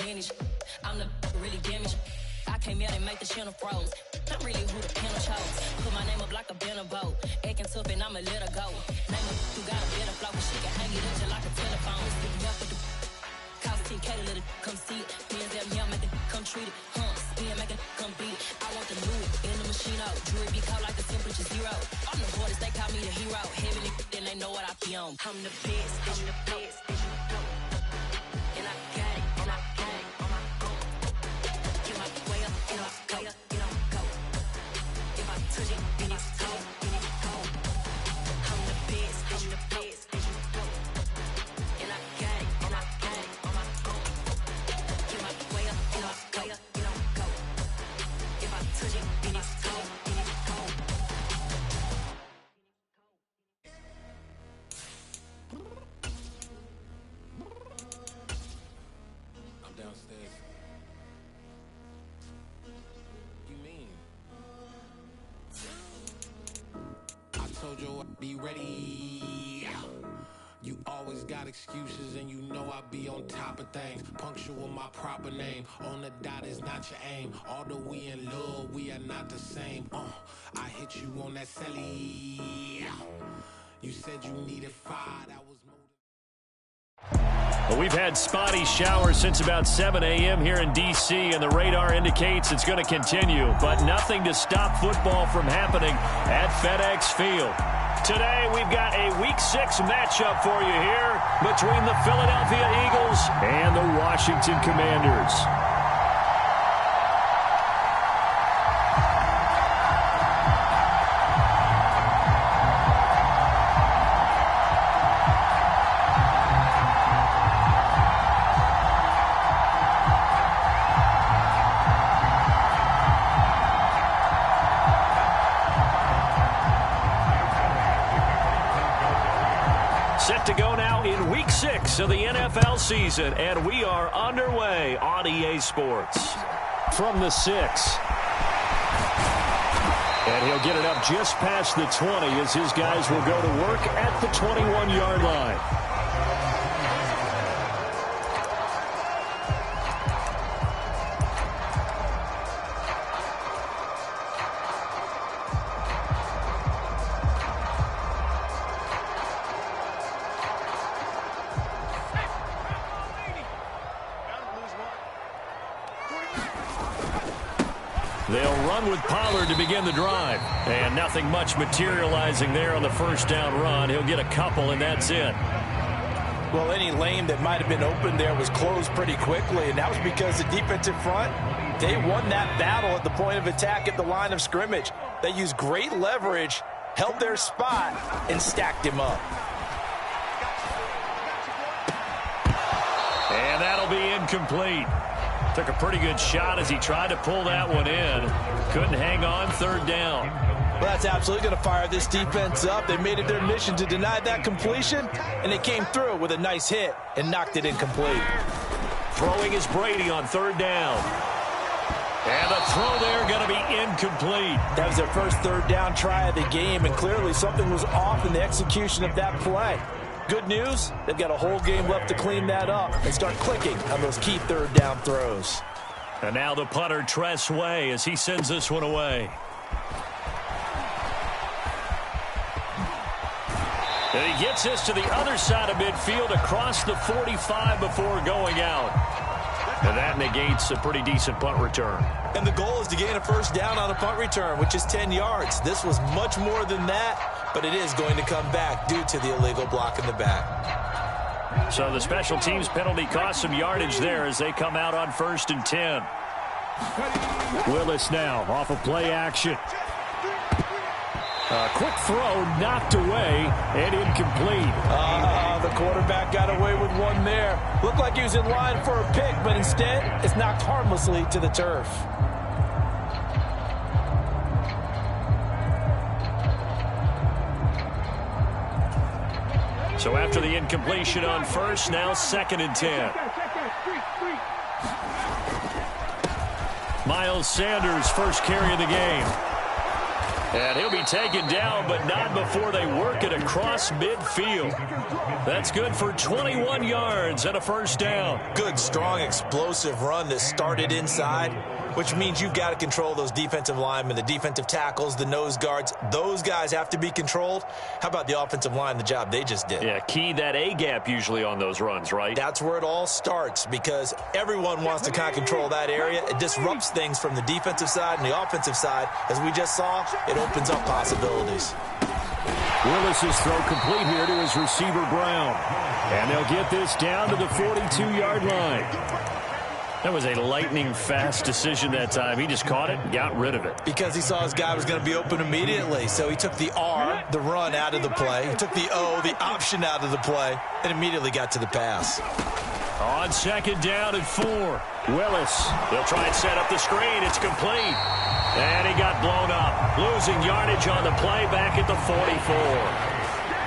lineage. I'm the really damaged. I came out and make the channel froze. I'm really who the panel chose. Put my name up like a banner boat. Acting tough and I'ma let her go. Name her who got a better flow. She can hang it up just like a telephone. Speaking up with the cost 10K to let it come see it. Me and them young make it come treat it. Spin make it come beat it. I want the new in the machine out. Jewelry be cold like the temperature 0. I'm the hardest, they call me the hero. Heavenly, then they know what I be on. I'm the best, I'm the best. And I got it, and I got it on my own. Get my way up, and I go, and I go. If I touch it, then it's cold, then it's cold. I'm the best, I'm the best. And I got it, and I got it on my own. Get my way up, and I go, and I go. If I touch it, then it's cold, then it's cold. I'm downstairs. You mean? I told you I'd be ready. You always got excuses and you know I be on top of things. Punctual my proper name. On the dot is not your aim. Although we in love, we are not the same. I hit you on that celly. You said you needed 5. That was more. Well, we've had spotty showers since about 7 a.m. here in D.C., and the radar indicates it's going to continue, but nothing to stop football from happening at FedEx Field. Today, we've got a Week 6 matchup for you here between the Philadelphia Eagles and the Washington Commanders. Set to go now in Week 6 of the NFL season, and we are underway on EA Sports. From the 6. And he'll get it up just past the 20 as his guys will go to work at the 21-yard line. They'll run with Pollard to begin the drive. And nothing much materializing there on the first down run. He'll get a couple, and that's it. Well, any lane that might have been open there was closed pretty quickly, and that was because the defensive front, they won that battle at the point of attack at the line of scrimmage. They used great leverage, held their spot, and stacked him up. And that'll be incomplete. Took a pretty good shot as he tried to pull that one in. Couldn't hang on, third down. Well, that's absolutely going to fire this defense up. They made it their mission to deny that completion, and they came through with a nice hit and knocked it incomplete. Throwing is Brady on third down. And the throw there going to be incomplete. That was their first third down try of the game, and clearly something was off in the execution of that play. Good news, they've got a whole game left to clean that up and start clicking on those key third down throws. And now the punter, Tress Way, as he sends this one away. And he gets this to the other side of midfield across the 45 before going out. And that negates a pretty decent punt return. And the goal is to gain a first down on a punt return, which is 10 yards. This was much more than that, but it is going to come back due to the illegal block in the back. So the special teams penalty cost some yardage there as they come out on 1st and 10. Willis now off of play action. A quick throw knocked away and incomplete. The quarterback got away with one there. Looked like he was in line for a pick, but instead it's knocked harmlessly to the turf. So after the incompletion on 1st, now 2nd and 10. Miles Sanders, first carry of the game. And he'll be taken down, but not before they work it across midfield. That's good for 21 yards and a first down. Good, strong, explosive run that started inside, which means you've got to control those defensive linemen, the defensive tackles, the nose guards. Those guys have to be controlled. How about the offensive line, the job they just did? Yeah, key that A-gap usually on those runs, right? That's where it all starts because everyone wants to kind of control that area. It disrupts things from the defensive side and the offensive side. As we just saw, it opens up possibilities. Willis's throw complete here to his receiver, Brown. And they'll get this down to the 42-yard line. That was a lightning-fast decision that time. He just caught it and got rid of it. Because he saw his guy was going to be open immediately. So he took the R, the run, out of the play. He took the O, the option, out of the play, and immediately got to the pass. On second down and 4. Willis, they'll try and set up the screen. It's complete. And he got blown up. Losing yardage on the play back at the 44.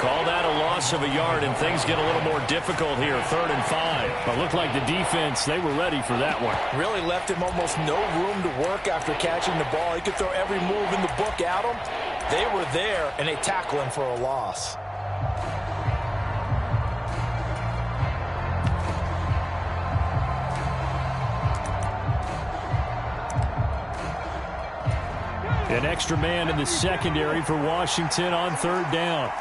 Call that a loss of a yard, and things get a little more difficult here, 3rd and 5. But looked like the defense, they were ready for that one. Really left him almost no room to work after catching the ball. He could throw every move in the book at him. They were there, and they tackle him for a loss. An extra man in the secondary for Washington on 3rd down.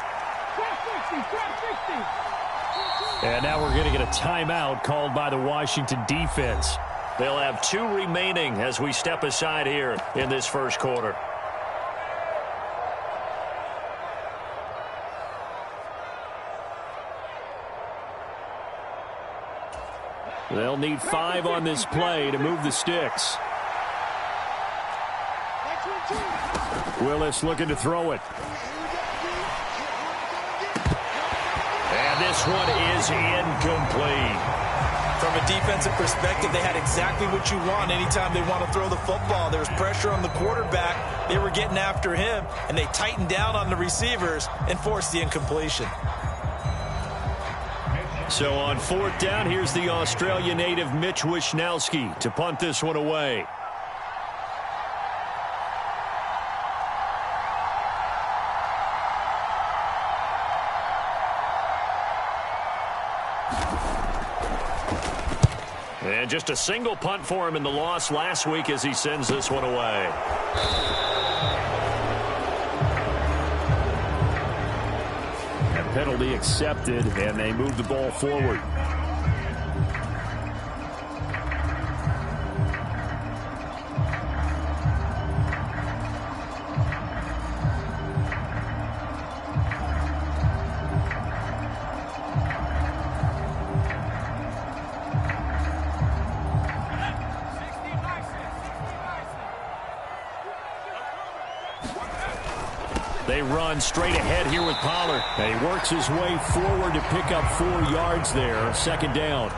And now we're going to get a timeout called by the Washington defense. They'll have 2 remaining as we step aside here in this first quarter. They'll need 5 on this play to move the sticks. Willis looking to throw it. And this one is incomplete. From a defensive perspective, they had exactly what you want anytime they want to throw the football. There was pressure on the quarterback. They were getting after him, and they tightened down on the receivers and forced the incompletion. So on 4th down, here's the Australia native Mitch Wishnowsky to punt this one away. And just a single punt for him in the loss last week as he sends this one away. A penalty accepted, and they move the ball forward. They run straight ahead here with Pollard. And he works his way forward to pick up 4 yards there. 2nd down.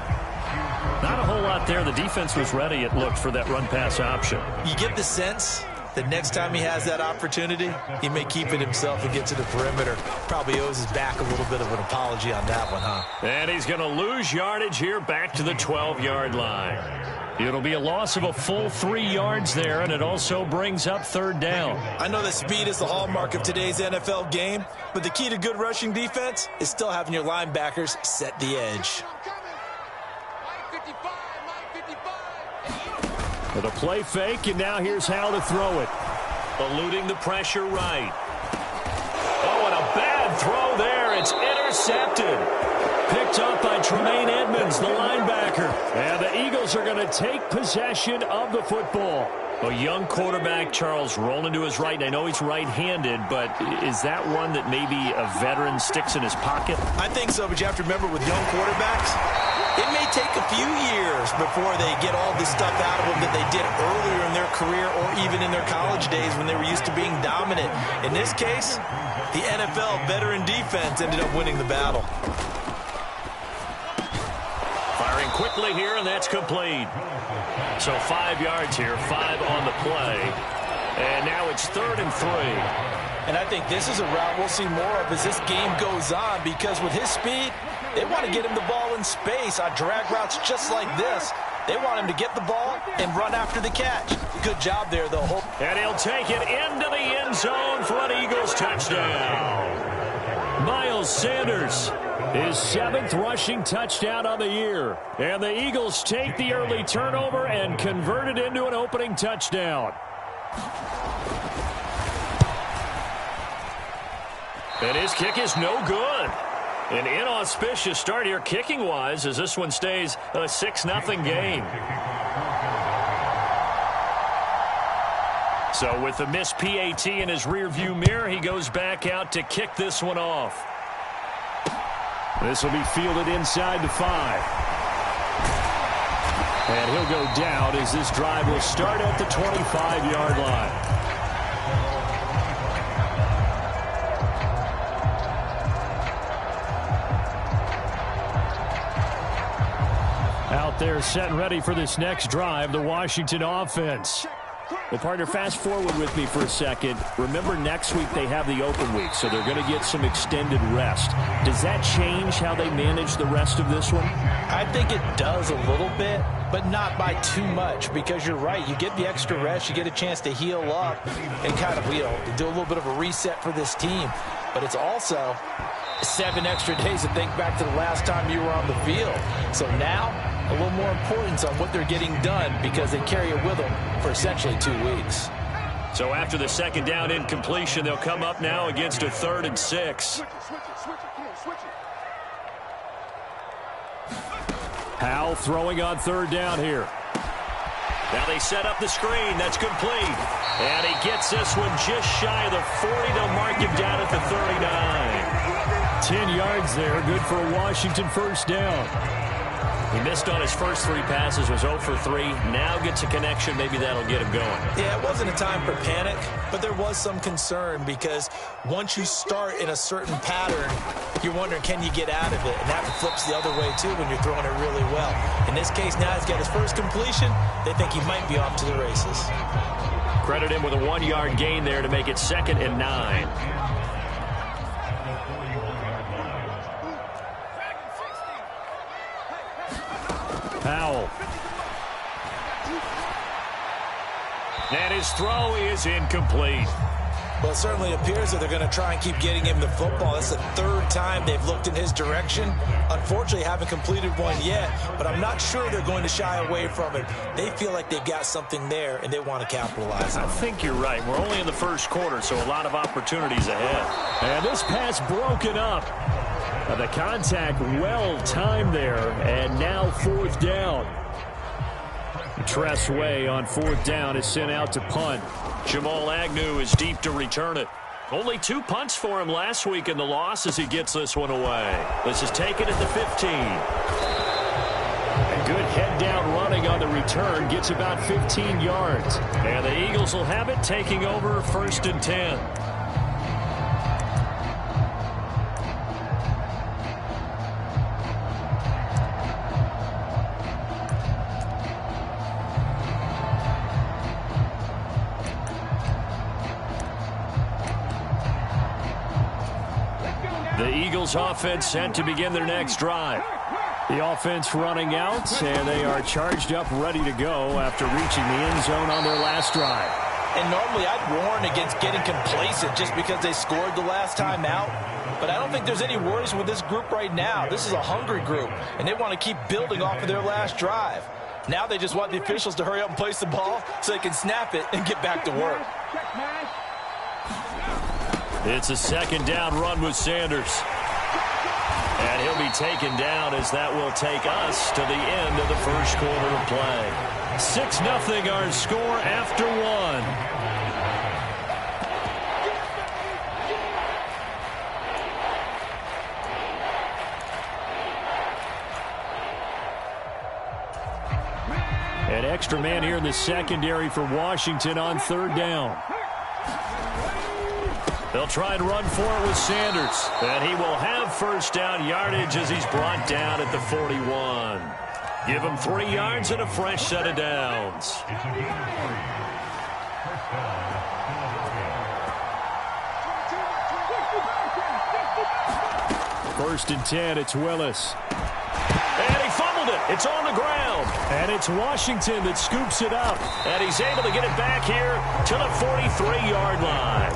Not a whole lot there. The defense was ready, it looked, for that run-pass option. You get the sense that next time he has that opportunity, he may keep it himself and get to the perimeter. Probably owes his back a little bit of an apology on that one, huh? And he's going to lose yardage here back to the 12-yard line. It'll be a loss of a full 3 yards there, and it also brings up 3rd down. I know that speed is the hallmark of today's NFL game, but the key to good rushing defense is still having your linebackers set the edge. With a play fake, and now here's how to throw it. Eluding the pressure right. Oh, and a bad throw there. It's intercepted. Picked up by Tremaine Edmonds, the linebacker. And the Eagles are going to take possession of the football. A young quarterback, Charles, rolling to his right. I know he's right-handed, but is that one that maybe a veteran sticks in his pocket? I think so, but you have to remember with young quarterbacks, it may take a few years before they get all the stuff out of them that they did earlier in their career or even in their college days when they were used to being dominant. In this case, the NFL veteran defense ended up winning the battle. Firing quickly here, and that's complete. So 5 yards here, 5 on the play. And now it's 3rd and 3. And I think this is a route we'll see more of as this game goes on, because with his speed, they want to get him the ball in space on drag routes just like this. They want him to get the ball and run after the catch. Good job there, though. And he'll take it into the end zone for an Eagles touchdown. Miles Sanders, his 7th rushing touchdown on the year. And the Eagles take the early turnover and convert it into an opening touchdown. And his kick is no good. An inauspicious start here kicking-wise as this one stays a 6-0 game. So with the missed PAT in his rearview mirror, he goes back out to kick this one off. This will be fielded inside the 5. And he'll go down as this drive will start at the 25-yard line. Out there set and ready for this next drive, the Washington offense. Well, partner, fast forward with me for a second. Remember, next week they have the open week, so they're going to get some extended rest. Does that change how they manage the rest of this one? I think it does a little bit, but not by too much, because you're right. You get the extra rest, you get a chance to heal up and kind of, do a little bit of a reset for this team. But it's also 7 extra days to think back to the last time you were on the field. So now, a little more importance on what they're getting done because they carry it with them for essentially 2 weeks. So after the second down incompletion, they'll come up now against a 3rd and 6. Howell throwing on 3rd down here. Now they set up the screen. That's complete. And he gets this one just shy of the 40. They'll mark him down at the 39. 10 yards there. Good for a Washington first down. He missed on his first 3 passes, was 0 for 3. Now gets a connection. Maybe that'll get him going. Yeah, it wasn't a time for panic, but there was some concern because once you start in a certain pattern, you're wondering, can you get out of it? And that flips the other way, too, when you're throwing it really well. In this case, now he's got his first completion. They think he might be off to the races. Credit him with a 1-yard gain there to make it 2nd and 9. Howell. And his throw is incomplete. Well, it certainly appears that they're going to try and keep getting him the football. That's the 3rd time they've looked in his direction. Unfortunately, haven't completed one yet, but I'm not sure they're going to shy away from it. They feel like they've got something there, and they want to capitalize on it. I think you're right. We're only in the first quarter, so a lot of opportunities ahead. And this pass broken up. The contact well timed there, and now 4th down. Tress Way on 4th down is sent out to punt. Jamal Agnew is deep to return it. Only 2 punts for him last week in the loss as he gets this one away. This is taken at the 15. A good head down running on the return, gets about 15 yards. And the Eagles will have it, taking over 1st and 10. The Eagles offense set to begin their next drive. The offense running out, and they are charged up, ready to go after reaching the end zone on their last drive. And normally I'd warn against getting complacent just because they scored the last time out. But I don't think there's any worries with this group right now. This is a hungry group, and they want to keep building off of their last drive. Now they just want the officials to hurry up and place the ball so they can snap it and get back to work. It's a 2nd down run with Sanders. And he'll be taken down as that will take us to the end of the first quarter of play. 6-0 our score after 1. An extra man here in the secondary for Washington on 3rd down. They'll try and run for it with Sanders. And he will have first down yardage as he's brought down at the 41. Give him 3 yards and a fresh set of downs. First and 10, it's Willis. And he fumbles fumbled it. It's on the ground. And it's Washington that scoops it up. And he's able to get it back here to the 43-yard line.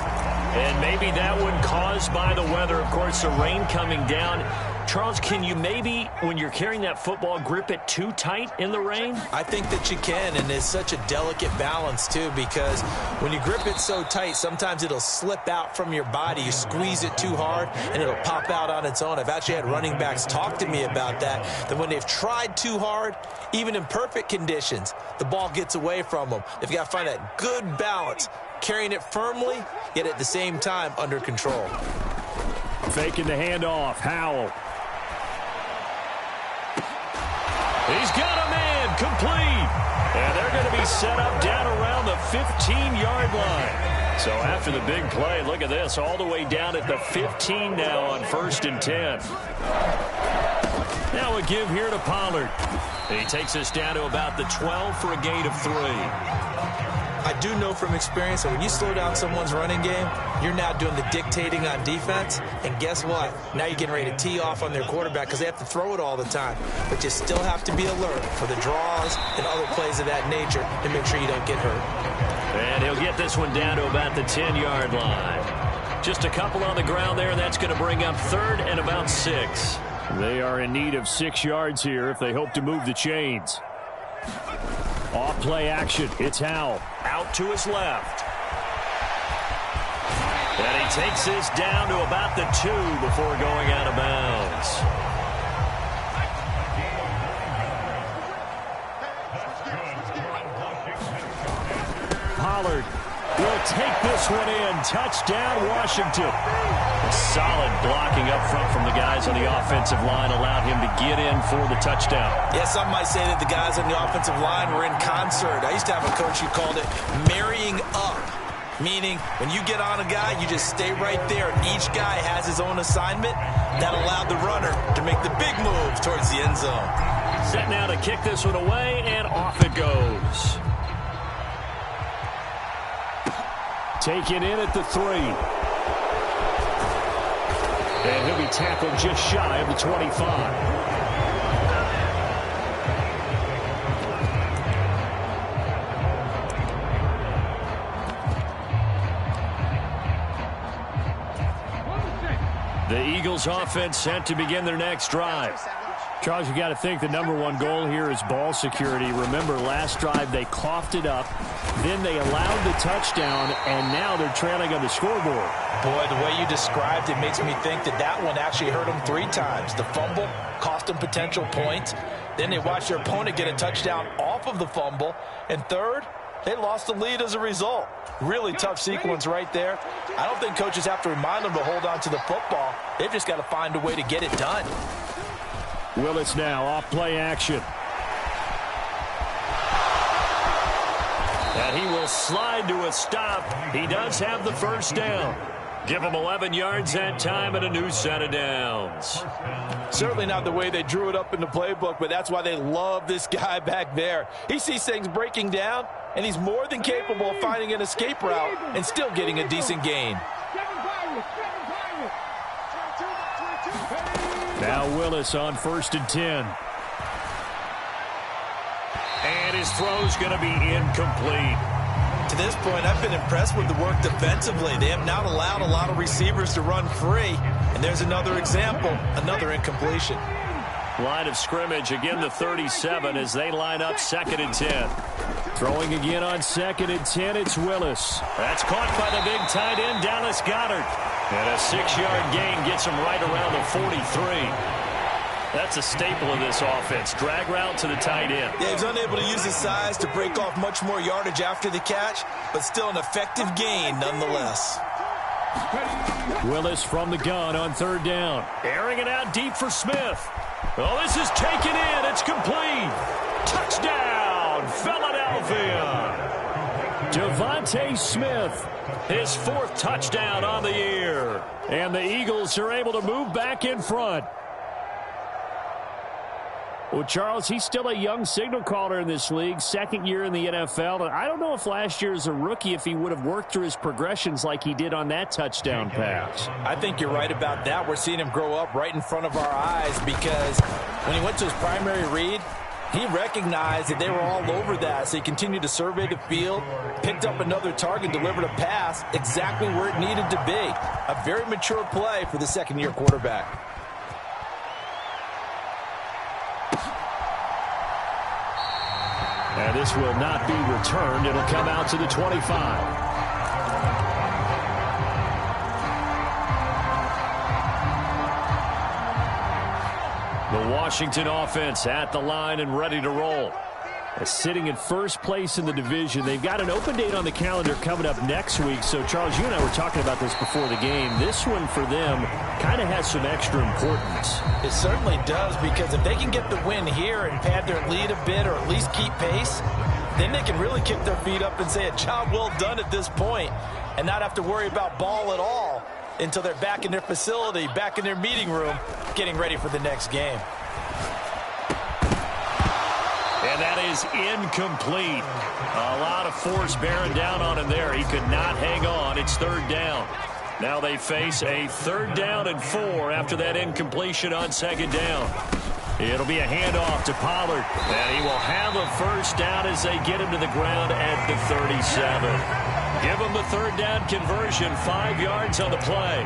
And maybe that one caused by the weather. Of course, the rain coming down. Charles, can you maybe, when you're carrying that football, grip it too tight in the rain? I think that you can, and it's such a delicate balance, too, because when you grip it so tight, sometimes it'll slip out from your body. You squeeze it too hard, and it'll pop out on its own. I've actually had running backs talk to me about that when they've tried too hard, even in perfect conditions, the ball gets away from them. They've got to find that good balance, carrying it firmly, yet at the same time under control. Faking the handoff, Howell. He's got a man complete. And they're going to be set up down around the 15-yard line. So after the big play, look at this, all the way down at the 15 now on 1st and 10. Now a give here to Pollard. He takes us down to about the 12 for a gain of 3. I do know from experience that when you slow down someone's running game, you're now doing the dictating on defense. And guess what? Now you're getting ready to tee off on their quarterback because they have to throw it all the time. But you still have to be alert for the draws and other plays of that nature to make sure you don't get hurt. And he'll get this one down to about the 10-yard line. Just a couple on the ground there, and that's going to bring up 3rd and about 6. They are in need of 6 yards here if they hope to move the chains. Off play action. It's Howell. Out to his left. And he takes this down to about the 2 before going out of bounds. Pollard will take this one in. Touchdown, Washington. A solid blocking up front from the guys on the offensive line allowed him to get in for the touchdown. Yeah, some might say that the guys on the offensive line were in concert. I used to have a coach who called it marrying up, meaning when you get on a guy, you just stay right there. Each guy has his own assignment. That allowed the runner to make the big moves towards the end zone. Set now to kick this one away, and off it goes. Taken in at the 3. And he'll be tackled just shy of the 25. The Eagles offense set to begin their next drive. Charles, you got to think the #1 goal here is ball security. Remember, last drive they coughed it up, then they allowed the touchdown, and now they're trailing on the scoreboard. Boy, the way you described it makes me think that that one actually hurt them 3 times. The fumble cost them potential points. Then they watched their opponent get a touchdown off of the fumble. And third, they lost the lead as a result. Really tough sequence right there. I don't think coaches have to remind them to hold on to the football. They've just got to find a way to get it done. Willis now off play action. And he will slide to a stop. He does have the first down. Give him 11 yards that time and a new set of downs. Certainly not the way they drew it up in the playbook, but that's why they love this guy back there. He sees things breaking down, and he's more than capable of finding an escape route and still getting a decent gain. Now Willis on 1st and 10. And his throw's going to be incomplete. To this point, I've been impressed with the work defensively. They have not allowed a lot of receivers to run free. And there's another example, another incompletion. Line of scrimmage, again the 37 as they line up 2nd and 10. Throwing again on 2nd and 10, it's Willis. That's caught by the big tight end, Dallas Goedert. And a 6-yard gain gets him right around the 43. That's a staple of this offense. Drag route to the tight end. Yeah, he's unable to use his size to break off much more yardage after the catch, but still an effective gain nonetheless. Willis from the gun on 3rd down. Airing it out deep for Smith. Oh, this is taken in. It's complete. Touchdown, Philadelphia. Devontae Smith, his 4th touchdown on the year. And the Eagles are able to move back in front. Well, Charles, he's still a young signal caller in this league, 2nd year in the NFL. And I don't know if last year as a rookie, if he would have worked through his progressions like he did on that touchdown pass. I think you're right about that. We're seeing him grow up right in front of our eyes because When he went to his primary read, he recognized that they were all over that, so he continued to survey the field, picked up another target, delivered a pass exactly where it needed to be. A very mature play for the second-year quarterback. And this will not be returned. It'll come out to the 25. The Washington offense at the line and ready to roll. Sitting in first place in the division. They've got an open date on the calendar coming up next week. So, Charles, you and I were talking about this before the game. This one for them kind of has some extra importance. It certainly does, because if they can get the win here and pad their lead a bit or at least keep pace, then they can really kick their feet up and say a job well done at this point and not have to worry about ball at all until they're back in their facility, back in their meeting room, getting ready for the next game. And that is incomplete. A lot of force bearing down on him there. He could not hang on. It's third down. Now they face a 3rd down and 4 after that incompletion on 2nd down. It'll be a handoff to Pollard, and he will have a 1st down as they get him to the ground at the 37. Give him the 3rd down conversion, 5 yards on the play.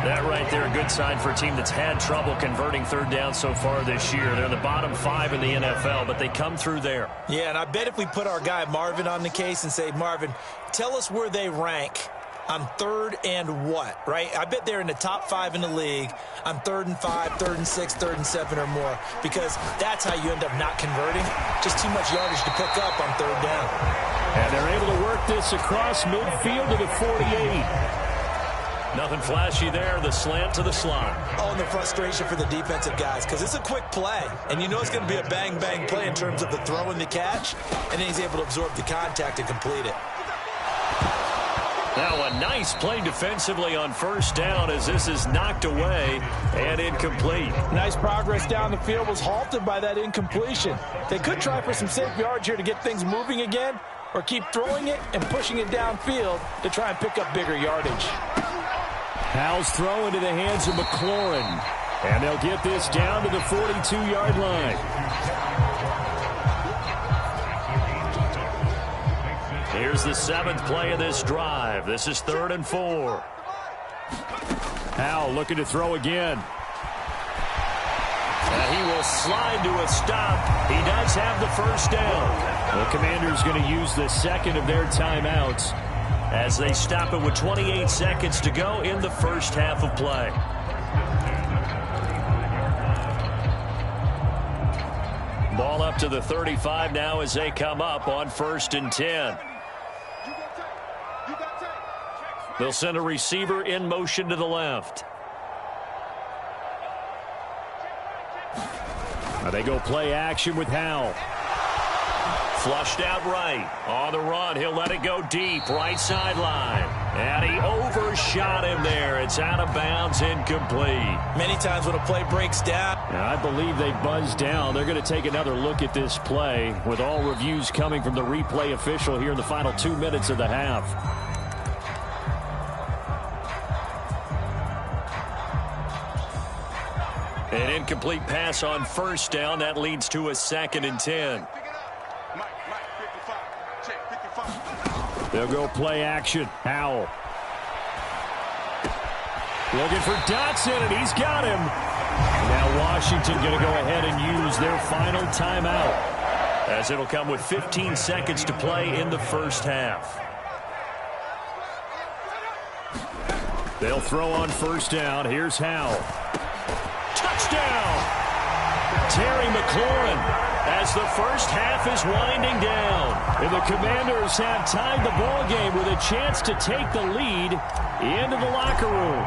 That right there, a good sign for a team that's had trouble converting 3rd down so far this year. They're in the bottom 5 in the NFL, but they come through there. Yeah, and I bet if we put our guy Marvin on the case and say, Marvin, tell us where they rank on 3rd and what, right? I bet they're in the top 5 in the league on 3rd and 5, 3rd and 6, 3rd and 7 or more, because that's how you end up not converting. Just too much yardage to pick up on 3rd down. And they're able to work this across midfield to the 48. Nothing flashy there, the slant to the slot. Oh, and the frustration for the defensive guys, because it's a quick play, and you know it's going to be a bang-bang play in terms of the throw and the catch, and then he's able to absorb the contact and complete it. Now a nice play defensively on 1st down as this is knocked away and incomplete. Nice progress down the field, was halted by that incompletion. They could try for some safe yards here to get things moving again, or keep throwing it and pushing it downfield to try and pick up bigger yardage. Howell's throw into the hands of McLaurin. And they'll get this down to the 42-yard line. Here's the 7th play of this drive. This is 3rd and 4. Howell looking to throw again. And he will slide to a stop. He does have the 1st down. The Commanders going to use the 2nd of their timeouts as they stop it with 28 seconds to go in the 1st half of play. Ball up to the 35 now as they come up on 1st and 10. They'll send a receiver in motion to the left. Now they go play action with Howell. Flushed out right. On the run, he'll let it go deep. Right sideline. And he overshot him there. It's out of bounds, incomplete. Many times when a play breaks down. And I believe they buzzed down. They're going to take another look at this play with all reviews coming from the replay official here in the final 2 minutes of the half. An incomplete pass on 1st down. That leads to a 2nd and 10. They'll go play action. Howell. Looking for Dotson, and he's got him. Now Washington going to go ahead and use their final timeout, as it'll come with 15 seconds to play in the 1st half. They'll throw on 1st down. Here's Howell. Touchdown! Terry McLaurin, as the 1st half is winding down. And the Commanders have tied the ball game with a chance to take the lead into the locker room.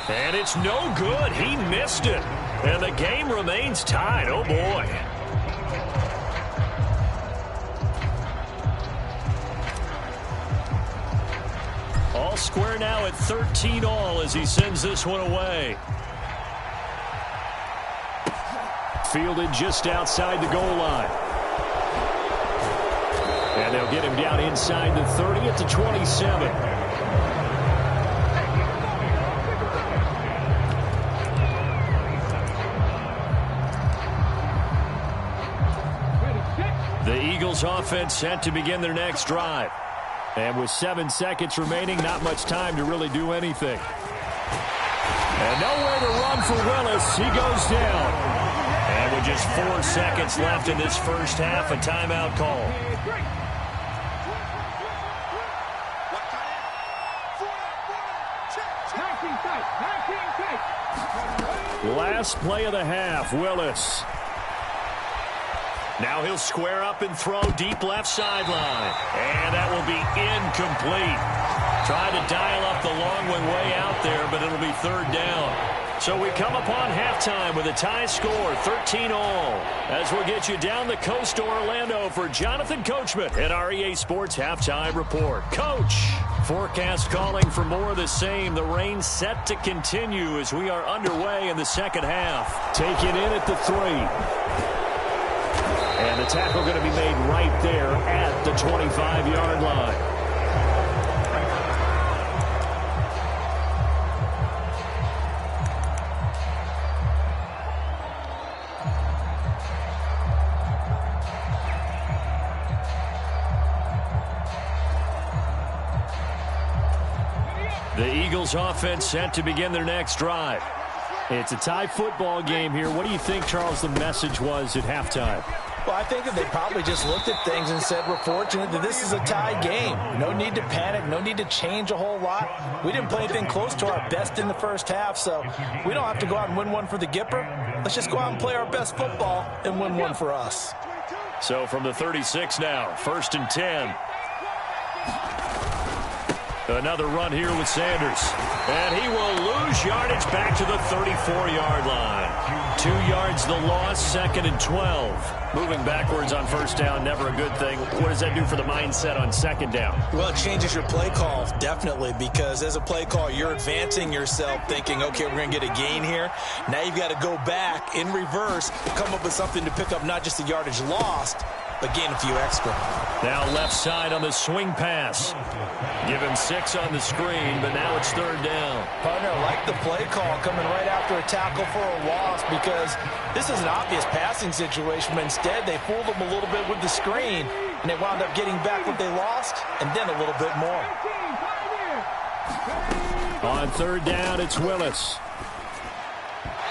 And it's no good. He missed it. And the game remains tied. Oh, boy. All square now at 13-all as he sends this one away. Fielded just outside the goal line. And they'll get him down inside the 30 at the 27. The Eagles offense set to begin their next drive. And with 7 seconds remaining, not much time to really do anything. And nowhere to run for Willis. He goes down. And with just 4 seconds left in this first half, a timeout call. Last play of the half, Willis. Now he'll square up and throw deep left sideline. And that will be incomplete. Tried to dial up the long one way out there, but it'll be third down. So we come upon halftime with a tie score, 13-all. As we'll get you down the coast to Orlando for Jonathan Coachman at our EA Sports Halftime Report. Coach, forecast calling for more of the same. The rain set to continue as we are underway in the second half. Taken in at the 3. And the tackle going to be made right there at the 25-yard line. The Eagles offense set to begin their next drive. It's a tie football game here. What do you think, Charles, the message was at halftime? Well, I think that they probably just looked at things and said, we're fortunate that this is a tie game. No need to panic. No need to change a whole lot. We didn't play anything close to our best in the first half, so we don't have to go out and win one for the Gipper. Let's just go out and play our best football and win one for us. So from the 36 now, 1st and 10. Another run here with Sanders. And he will lose yardage back to the 34-yard line. 2 yards the loss, 2nd and 12. Moving backwards on first down, never a good thing. What does that do for the mindset on 2nd down? Well, it changes your play call, definitely, because as a play call, you're advancing yourself thinking, okay, we're going to get a gain here. Now you've got to go back in reverse, come up with something to pick up not just the yardage lost, but gain a few extra. Now left side on the swing pass. Give him 6 on the screen, but now it's 3rd down. Partner, I like the play call coming right after a tackle for a loss because this is an obvious passing situation, but instead they fooled them a little bit with the screen, and they wound up getting back what they lost and then a little bit more. On 3rd down, it's Willis.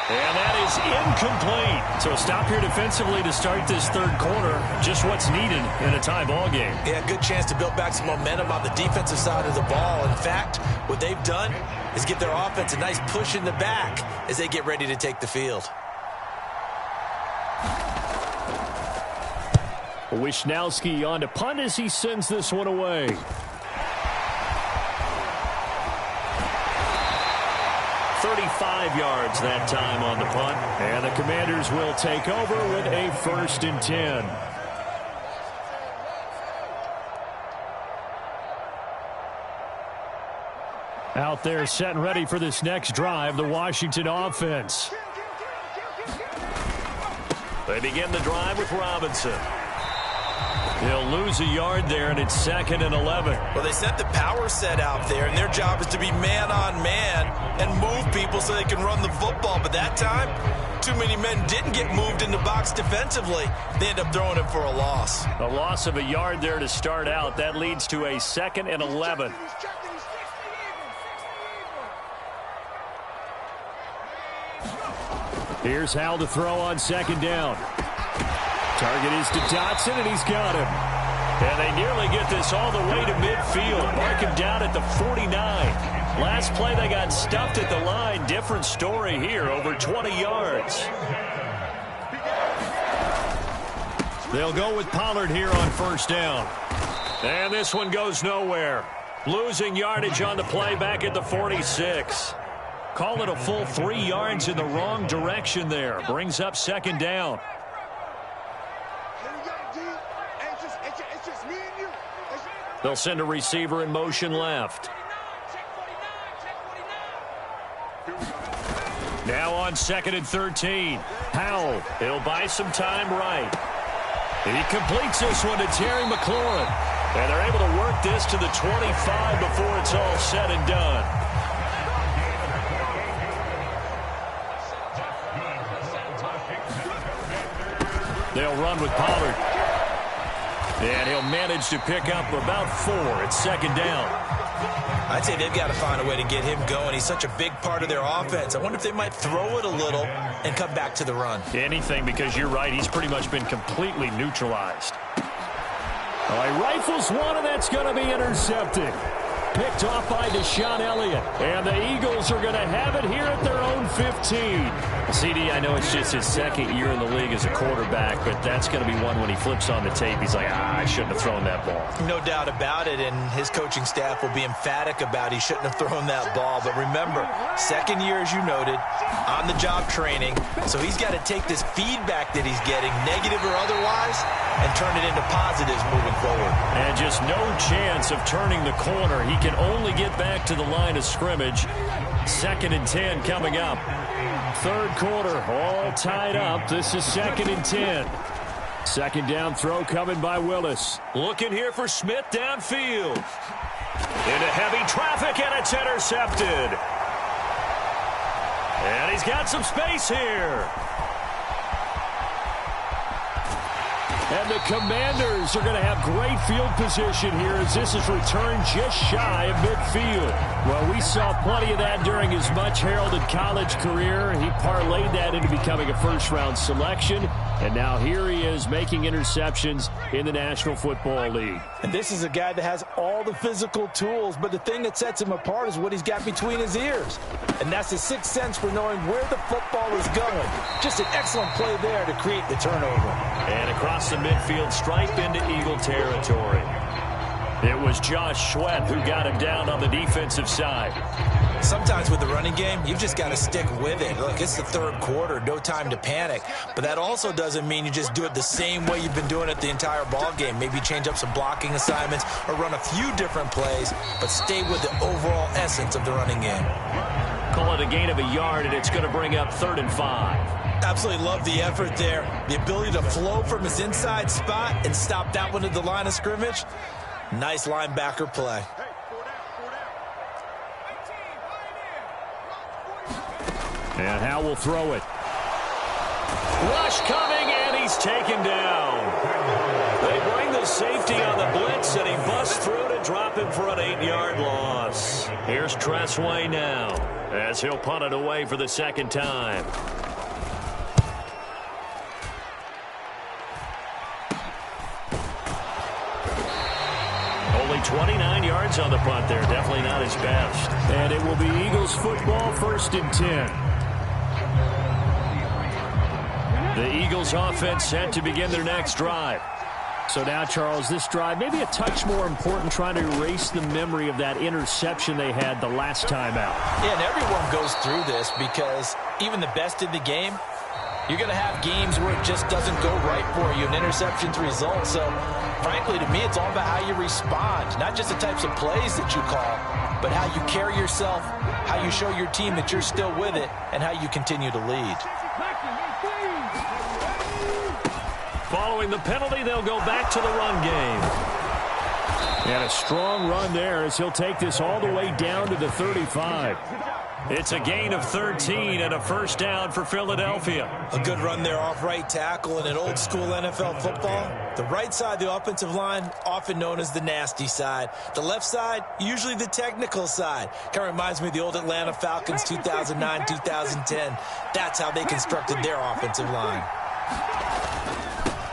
And that is incomplete. So a stop here defensively to start this 3rd quarter. Just what's needed in a tie ball game. Yeah, good chance to build back some momentum on the defensive side of the ball. In fact, what they've done is give their offense a nice push in the back as they get ready to take the field. Wishnowski on to punt as he sends this one away. 35 yards that time on the punt. And the Commanders will take over with a 1st and 10. Out there set and ready for this next drive, the Washington offense. They begin the drive with Robinson. He'll lose a yard there, and it's 2nd and 11. Well, they set the power set out there, and their job is to be man-on-man and move people so they can run the football. But that time, too many men didn't get moved in the box defensively. They end up throwing him for a loss. A loss of a yard there to start out. That leads to a 2nd and 11. Here's Howell to throw on 2nd down. Target is to Dotson, and he's got him. And they nearly get this all the way to midfield. Mark him down at the 49. Last play, they got stuffed at the line. Different story here, over 20 yards. They'll go with Pollard here on 1st down. And this one goes nowhere. Losing yardage on the play back at the 46. Call it a full 3 yards in the wrong direction there. Brings up 2nd down. They'll send a receiver in motion left. Now on 2nd and 13. Howell, he'll buy some time right. He completes this one to Terry McLaurin. And they're able to work this to the 25 before it's all said and done. They'll run with Pollard. And he'll manage to pick up about 4 at second down. I'd say they've got to find a way to get him going. He's such a big part of their offense. I wonder if they might throw it a little and come back to the run. Anything, because you're right. He's pretty much been completely neutralized. All right, rifles one, and that's going to be intercepted. Picked off by Deshaun Elliott. And the Eagles are going to have it here at their own 15. CD, I know it's just his second year in the league as a quarterback, but that's going to be one when he flips on the tape. He's like, I shouldn't have thrown that ball. No doubt about it, and his coaching staff will be emphatic about he shouldn't have thrown that ball. But remember, second year, as you noted, on-the-job training, so he's got to take this feedback that he's getting, negative or otherwise, and turn it into positives moving forward. And just no chance of turning the corner. He can only get back to the line of scrimmage. 2nd and 10 coming up. Third quarter, all tied up. This is 2nd and 10. Second down throw coming by Willis. Looking here for Smith downfield. Into heavy traffic, and it's intercepted. And he's got some space here. And the Commanders are going to have great field position here as this is returned just shy of midfield. Well, we saw plenty of that during his much-heralded college career. He parlayed that into becoming a first-round selection. And now here he is making interceptions in the National Football League. And this is a guy that has all the physical tools, but the thing that sets him apart is what he's got between his ears. And that's his sixth sense for knowing where the football is going. Just an excellent play there to create the turnover. And across the midfield stripe into Eagle territory. It was Josh Sweat who got him down on the defensive side. Sometimes with the running game, you've just got to stick with it. Look, it's the third quarter, no time to panic. But that also doesn't mean you just do it the same way you've been doing it the entire ball game. Maybe change up some blocking assignments or run a few different plays, but stay with the overall essence of the running game. Call it a gain of a yard, and it's going to bring up 3rd and 5. Absolutely love the effort there. The ability to flow from his inside spot and stop that one at the line of scrimmage. Nice linebacker play. And Howe will throw it. Rush coming, and he's taken down. They bring the safety on the blitz, and he busts through to drop him for an 8-yard loss. Here's Tressway now, as he'll punt it away for the second time. Only 29 yards on the punt there. Definitely not his best. And it will be Eagles football, 1st and 10. The Eagles offense set to begin their next drive. So now, Charles, this drive maybe a touch more important, trying to erase the memory of that interception they had the last time out. Yeah, and everyone goes through this because even the best in the game, you're going to have games where it just doesn't go right for you, and interceptions result. So, frankly, to me, it's all about how you respond, not just the types of plays that you call, but how you carry yourself, how you show your team that you're still with it, and how you continue to lead. Following the penalty, they'll go back to the run game. And a strong run there as he'll take this all the way down to the 35. It's a gain of 13 and a first down for Philadelphia. A good run there off right tackle in an old school NFL football. The right side, the offensive line, often known as the nasty side. The left side, usually the technical side. Kind of reminds me of the old Atlanta Falcons 2009, 2010. That's how they constructed their offensive line.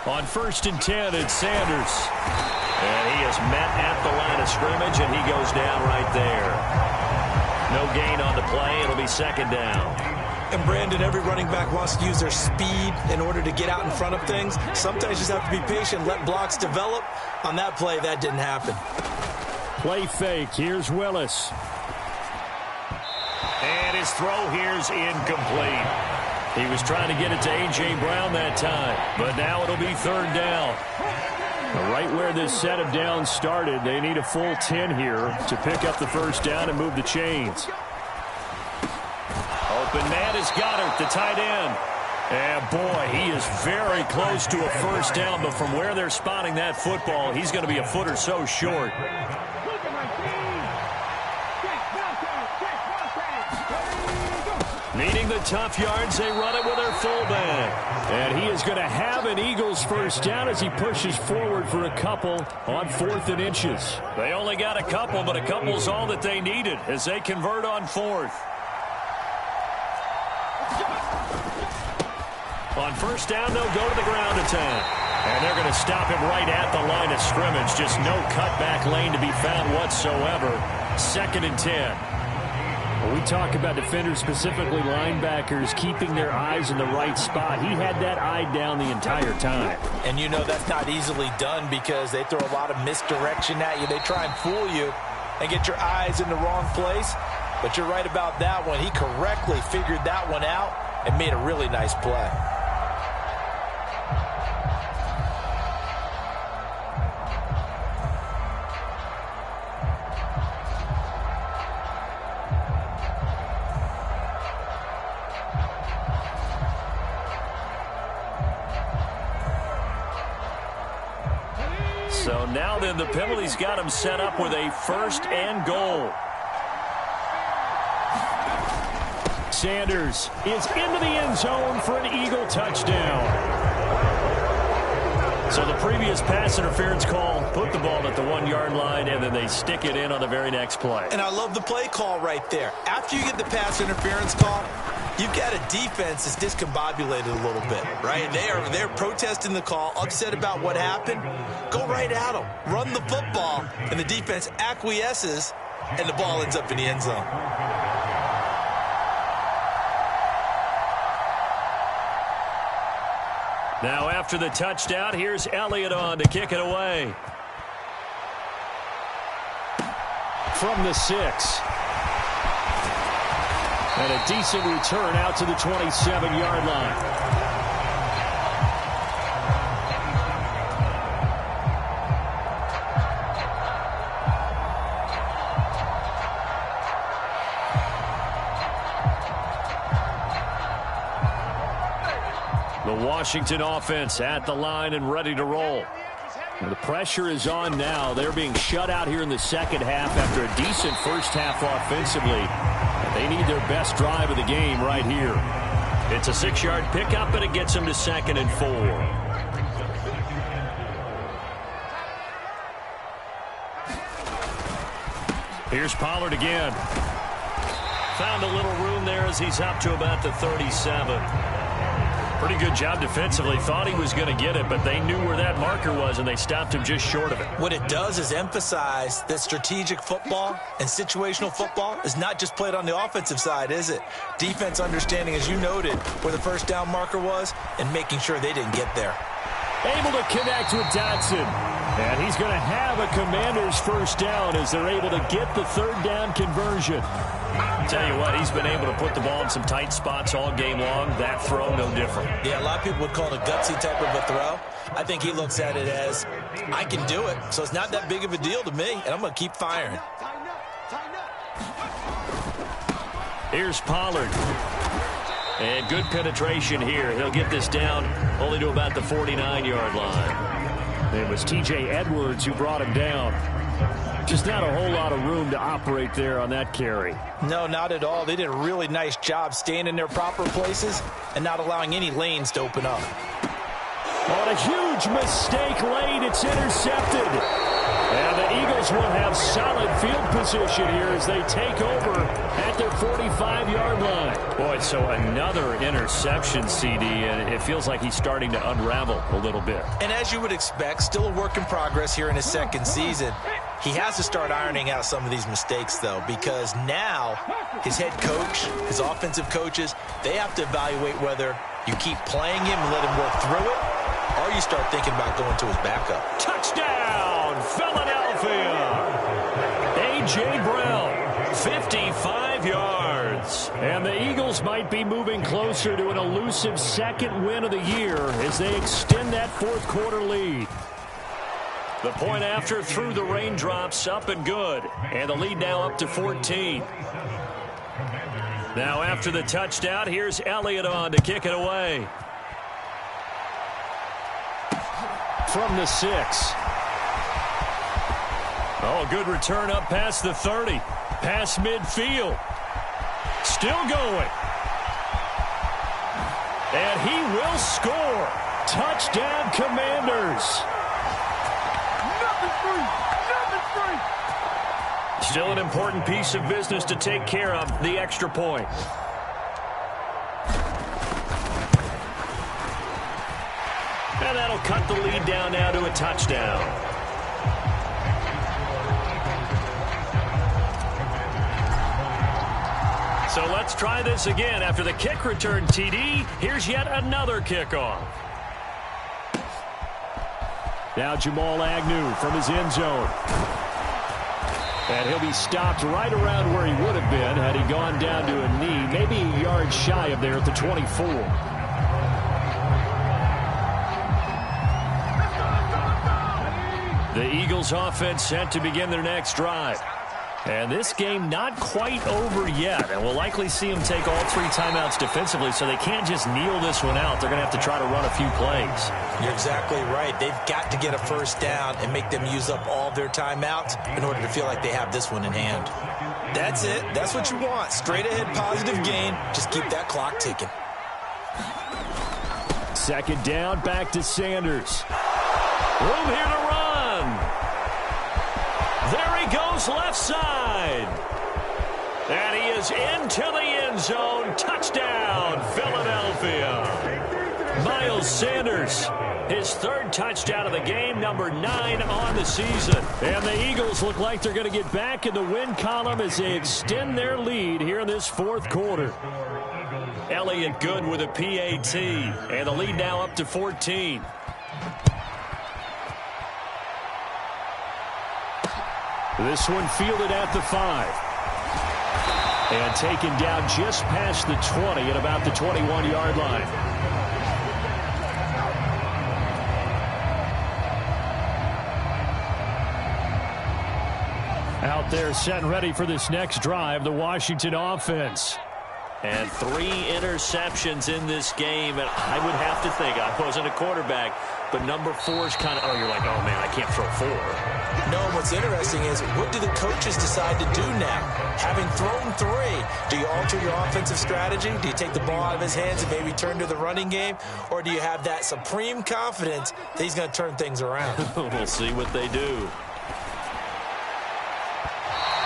On 1st and 10, it's Sanders. And he is met at the line of scrimmage, and he goes down right there. No gain on the play. It'll be 2nd down. And, Brandon, every running back wants to use their speed in order to get out in front of things. Sometimes you just have to be patient, let blocks develop. On that play, that didn't happen. Play fake. Here's Willis. And his throw here's incomplete. He was trying to get it to A.J. Brown that time, but now it'll be 3rd down. Right where this set of downs started, they need a full 10 here to pick up the first down and move the chains. Open man is Goddard, the tight end. And, boy, he is very close to a first down, but from where they're spotting that football, he's going to be a foot or so short. Needing the tough yards. They run it with their fullback. And he is going to have an Eagles first down as he pushes forward for a couple on 4th and inches. They only got a couple, but a couple's all that they needed as they convert on 4th. On first down, they'll go to the ground attack. And they're going to stop him right at the line of scrimmage. Just no cutback lane to be found whatsoever. 2nd and 10. When we talk about defenders, specifically linebackers, keeping their eyes in the right spot. He had that eye down the entire time. And you know that's not easily done because they throw a lot of misdirection at you. They try and fool you and get your eyes in the wrong place. But you're right about that one. He correctly figured that one out and made a really nice play. So now then the penalty's got him set up with a 1st and goal. Sanders is into the end zone for an Eagle touchdown. So the previous pass interference call put the ball at the 1-yard line, and then they stick it in on the very next play. And I love the play call right there. After you get the pass interference call, you've got a defense that's discombobulated a little bit, right? They're protesting the call, upset about what happened. Go right at them. Run the football, and the defense acquiesces, and the ball ends up in the end zone. Now after the touchdown, here's Elliott on to kick it away. From the 6. And a decent return out to the 27-yard line. The Washington offense at the line and ready to roll. The pressure is on now. They're being shut out here in the second half after a decent first half offensively. They need their best drive of the game right here. It's a 6-yard pickup, and it gets them to 2nd and 4. Here's Pollard again. Found a little room there as he's up to about the 37. Pretty good job defensively. Thought he was going to get it, but they knew where that marker was, and they stopped him just short of it. What it does is emphasize that strategic football and situational football is not just played on the offensive side, is it? Defense understanding, as you noted, where the first down marker was and making sure they didn't get there. Able to connect with Dotson. And he's going to have a Commanders first down as they're able to get the 3rd down conversion. Tell you what, he's been able to put the ball in some tight spots all game long. That throw, no different. Yeah, a lot of people would call it a gutsy type of a throw. I think he looks at it as, I can do it, so it's not that big of a deal to me, and I'm going to keep firing. Here's Pollard. And good penetration here. He'll get this down only to about the 49-yard line. It was T.J. Edwards who brought him down. Just not a whole lot of room to operate there on that carry. No, not at all. They did a really nice job staying in their proper places and not allowing any lanes to open up. On a huge mistake late, it's intercepted. And the Eagles will have solid field position here as they take over at their 45-yard line. Boy, so another interception, CD, and it feels like he's starting to unravel a little bit. And as you would expect, still a work in progress here in his second season. He has to start ironing out some of these mistakes, though, because now his head coach, his offensive coaches, they have to evaluate whether you keep playing him and let him work through it, or you start thinking about going to his backup. Touchdown, Philadelphia! A.J. Brown, 55 yards. And the Eagles might be moving closer to an elusive second win of the year as they extend that fourth quarter lead. The point after through the raindrops, up and good. And the lead now up to 14. Now after the touchdown, here's Elliott on to kick it away. From the 6. Oh, good return up past the 30. Past midfield. Still going. And he will score. Touchdown, Commanders. Still an important piece of business to take care of, the extra point. And that'll cut the lead down now to a touchdown. So let's try this again. After the kick return TD, here's yet another kickoff. Now Jamal Agnew from his end zone. And he'll be stopped right around where he would have been had he gone down to a knee, maybe a yard shy of there at the 24. The Eagles offense set to begin their next drive. And this game not quite over yet. And we'll likely see them take all 3 timeouts defensively, so they can't just kneel this one out. They're going to have to try to run a few plays. You're exactly right. They've got to get a first down and make them use up all their timeouts in order to feel like they have this one in hand. That's it. That's what you want. Straight ahead positive gain. Just keep that clock ticking. Second down, back to Sanders. Room here to run. There he goes left side. And he is into the end zone. Touchdown, Philadelphia. Miles Sanders, his 3rd touchdown of the game, number 9 on the season. And the Eagles look like they're going to get back in the win column as they extend their lead here in this 4th quarter. Elliott Good with a PAT. And the lead now up to 14. This one fielded at the 5. And taken down just past the 20 at about the 21-yard line. Out there set and ready for this next drive, the Washington offense. And 3 interceptions in this game. And I would have to think, I wasn't a quarterback, but number 4 is kind of, you're like, oh, man, I can't throw 4. No, what's interesting is, what do the coaches decide to do now? Having thrown 3, do you alter your offensive strategy? Do you take the ball out of his hands and maybe turn to the running game? Or do you have that supreme confidence that he's going to turn things around? We'll see what they do.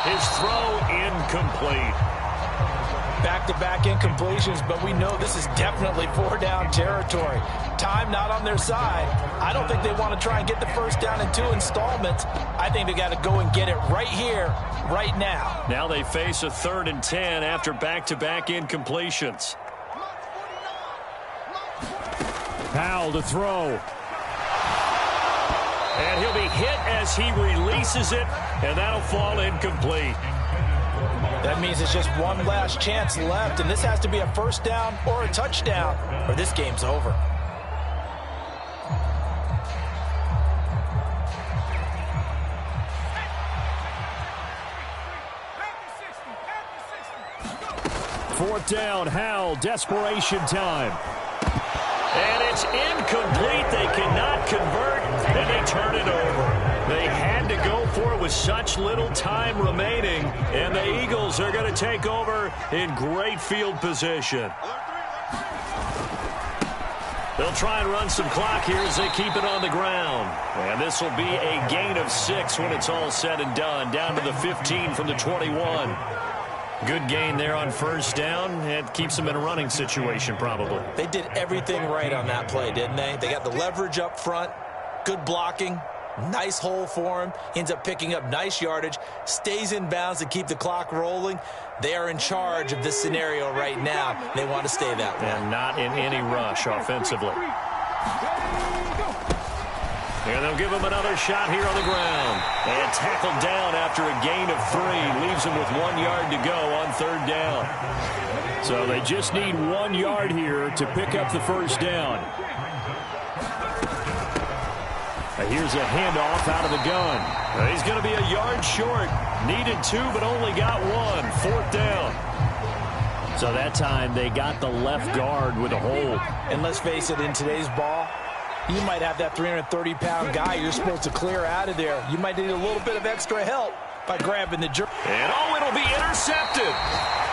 His throw incomplete. Back-to-back incompletions, but we know this is definitely 4-down territory. Time not on their side. I don't think they want to try and get the first down in 2 installments. I think they got to go and get it right here, right now. Now they face a 3rd and 10 after back-to-back incompletions. Powell to throw. And he'll be hit as he releases it, and that'll fall incomplete. That means it's just one last chance left, and this has to be a first down or a touchdown, or this game's over. Fourth down, Howell, desperation time. And it's incomplete. They cannot convert, and they turn it over. They had to go for it with such little time remaining, and the Eagles are going to take over in great field position. They'll try and run some clock here as they keep it on the ground. And this will be a gain of 6 when it's all said and done, down to the 15 from the 21. Good gain there on first down. It keeps them in a running situation, probably. They did everything right on that play, didn't they? They got the leverage up front, good blocking, nice hole for him. He ends up picking up nice yardage, stays in bounds to keep the clock rolling. They are in charge of this scenario right now. They want to stay that way. And not in any rush offensively. And they'll give him another shot here on the ground. And tackled down after a gain of 3. Leaves him with 1 yard to go on 3rd down. So they just need 1 yard here to pick up the first down. Here's a handoff out of the gun. He's going to be a yard short. Needed 2, but only got 1. 4th down. So that time they got the left guard with a hold. And let's face it, in today's ball, you might have that 330-pound guy you're supposed to clear out of there. You might need a little bit of extra help by grabbing the jerk. And it'll be intercepted.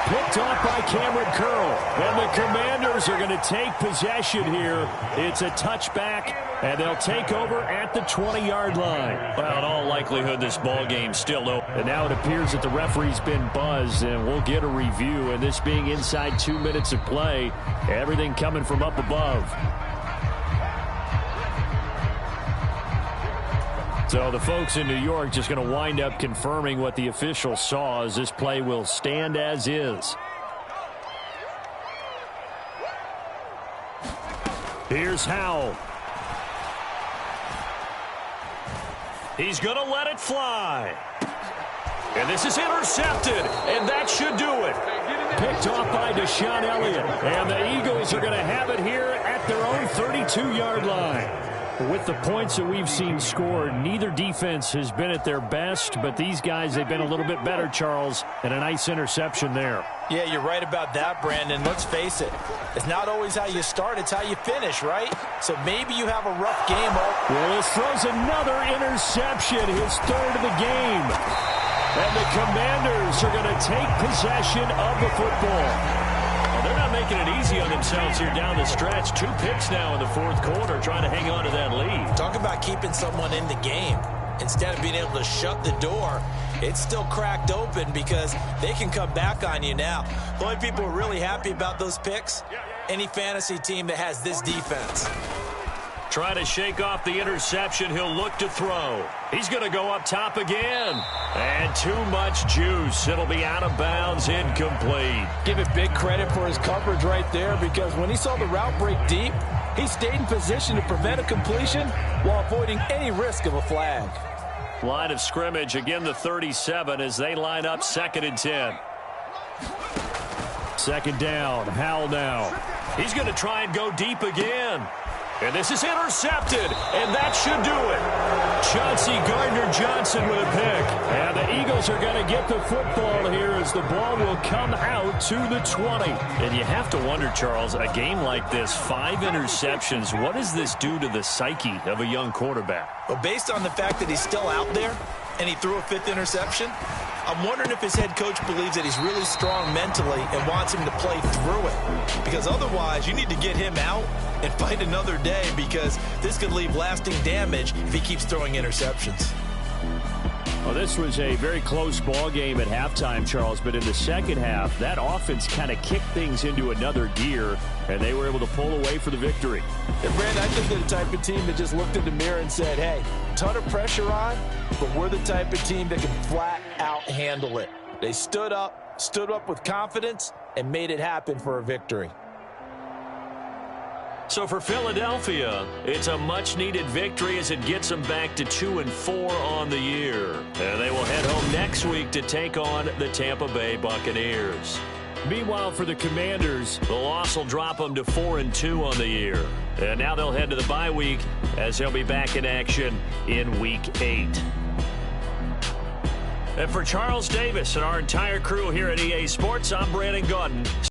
Picked off by Cameron Curl. And the Commanders are going to take possession here. It's a touchback, and they'll take over at the 20-yard line. Well, in all likelihood, this ball game's still open. And now it appears that the referee's been buzzed, and we'll get a review. And this being inside 2 minutes of play, everything coming from up above. So the folks in New York just going to wind up confirming what the official saw, as this play will stand as is. Here's Howell. He's going to let it fly. And this is intercepted, and that should do it. Picked off by Deshaun Elliott. And the Eagles are going to have it here at their own 32-yard line. With the points that we've seen scored, neither defense has been at their best, but these guys, they've been a little bit better, Charles, and a nice interception there. Yeah, you're right about that, Brandon. Let's face it. It's not always how you start, it's how you finish, right? So maybe you have a rough game. Willis throws another interception, his third of the game. And the Commanders are going to take possession of the football. They're not making it easy on themselves here down the stretch. 2 picks now in the fourth quarter, trying to hang on to that lead. Talk about keeping someone in the game. Instead of being able to shut the door, it's still cracked open because they can come back on you now. The only people who are really happy about those picks, any fantasy team that has this defense. Trying to shake off the interception. He'll look to throw. He's going to go up top again. And too much juice. It'll be out of bounds, incomplete. Give it big credit for his coverage right there, because when he saw the route break deep, he stayed in position to prevent a completion while avoiding any risk of a flag. Line of scrimmage, again the 37 as they line up 2nd and 10. Second down, Howell now. He's going to try and go deep again. And this is intercepted, and that should do it. Chauncey Gardner-Johnson with a pick. And the Eagles are going to get the football here as the ball will come out to the 20. And you have to wonder, Charles, a game like this, 5 interceptions, what does this do to the psyche of a young quarterback? Well, based on the fact that he's still out there and he threw a 5th interception, I'm wondering if his head coach believes that he's really strong mentally and wants him to play through it. Because otherwise, you need to get him out and fight another day, because this could leave lasting damage if he keeps throwing interceptions. Well, this was a very close ball game at halftime, Charles, but in the second half, that offense kind of kicked things into another gear, and they were able to pull away for the victory. And, Brandon, I think they're the type of team that just looked in the mirror and said, hey, ton of pressure on, but we're the type of team that can flat out handle it. They stood up with confidence, and made it happen for a victory. So for Philadelphia, it's a much-needed victory as it gets them back to 2-4 on the year. And they will head home next week to take on the Tampa Bay Buccaneers. Meanwhile, for the Commanders, the loss will drop them to 4-2 on the year. And now they'll head to the bye week as they'll be back in action in Week 8. And for Charles Davis and our entire crew here at EA Sports, I'm Brandon Gaudin.